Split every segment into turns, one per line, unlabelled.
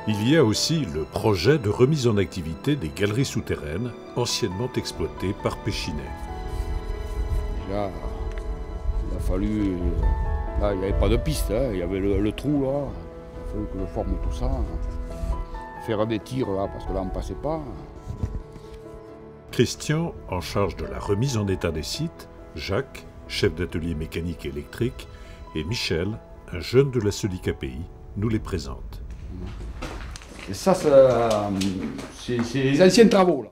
Il y a aussi le projet de remise en activité des galeries souterraines anciennement exploitées par Péchinet.
Déjà, il a fallu... Là, il n'y avait pas de piste, hein. Il y avait le trou là. Il a fallu que je forme tout ça. Faire des tirs là, parce que là on ne passait pas.
Christian, en charge de la remise en état des sites, Jacques, chef d'atelier mécanique et électrique, et Michel, un jeune de la SODIC-API, nous les présentent.
Et ça, c'est les anciens travaux là.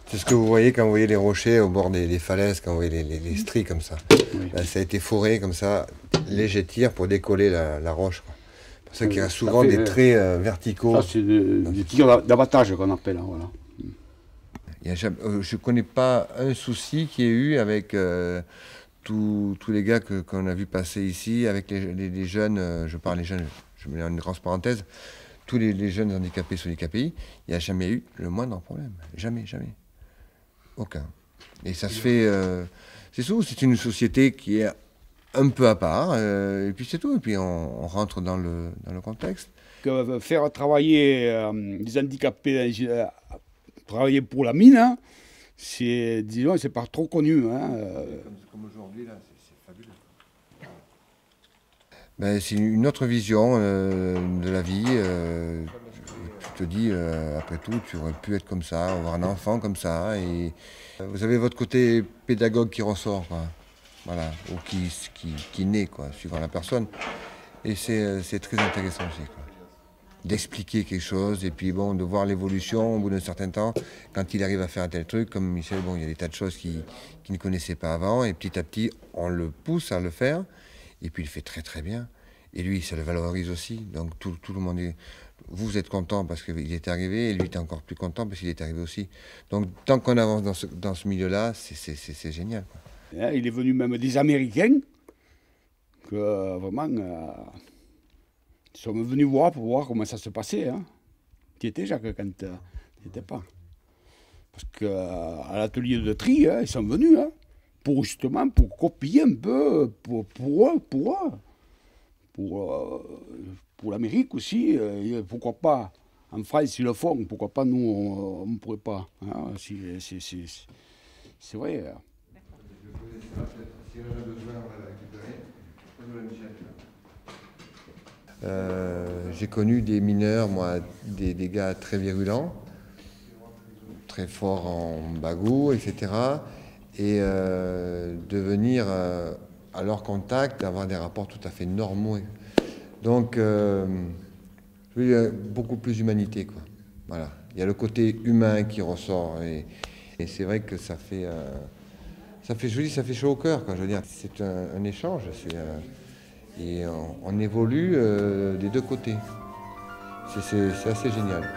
C'est ce que vous voyez quand vous voyez les rochers au bord des falaises, quand vous voyez les stries comme ça.
Oui.
Là, ça a été foré comme ça, léger tir pour décoller la roche, quoi. C'est pour ça qu'il y a souvent des traits verticaux.
Ça, c'est des tirs d'abattage qu'on appelle. Hein, voilà.
Je ne connais pas un souci qu'il y ait eu avec tous les gars qu'on a vu passer ici, avec les jeunes, je parle des jeunes, je mets une grosse parenthèse, tous les jeunes handicapés sur les KPI, il n'y a jamais eu le moindre problème. Jamais, jamais. Aucun. Et ça se fait... c'est tout, c'est une société qui est un peu à part, et puis c'est tout. Et puis on rentre dans le contexte.
Faire travailler des handicapés, travailler pour la mine, hein, c'est, disons, c'est pas trop connu. Hein.
Comme aujourd'hui, là, c'est fabuleux. Ben, c'est une autre vision de la vie. Tu te dis, après tout, tu aurais pu être comme ça, avoir un enfant comme ça. Et vous avez votre côté pédagogue qui ressort, quoi. Voilà, ou qui naît, quoi, suivant la personne. Et c'est très intéressant aussi, quoi. D'expliquer quelque chose, et puis bon, de voir l'évolution au bout d'un certain temps, quand il arrive à faire un tel truc, comme Michel, bon, il y a des tas de choses qu'il ne connaissait pas avant, et petit à petit, on le pousse à le faire, et puis il fait très très bien. Et lui, ça le valorise aussi, donc tout le monde est... Vous êtes content parce qu'il est arrivé, et lui est encore plus content parce qu'il est arrivé aussi. Donc tant qu'on avance dans ce milieu-là, c'est génial, quoi.
Il est venu même des Américains, que vraiment... Ils sont venus voir pour voir comment ça se passait. Hein. Tu étais, Jacques, quand tu n'étais pas. Parce qu'à l'atelier de tri, hein, ils sont venus, hein, pour justement pour copier un peu, pour l'Amérique aussi. Pourquoi pas, en France, ils le font, pourquoi pas nous, on ne pourrait pas. Hein, c'est vrai.
J'ai connu des mineurs, moi, des gars très virulents, très forts en bagou, etc. Et de venir à leur contact, d'avoir des rapports tout à fait normaux. Donc, il y a beaucoup plus d'humanité, quoi. Voilà. Il y a le côté humain qui ressort. Et c'est vrai que ça fait, je vous dis, ça fait chaud au cœur, quoi. Je veux dire, c'est un échange. Et on évolue des deux côtés. C'est assez génial.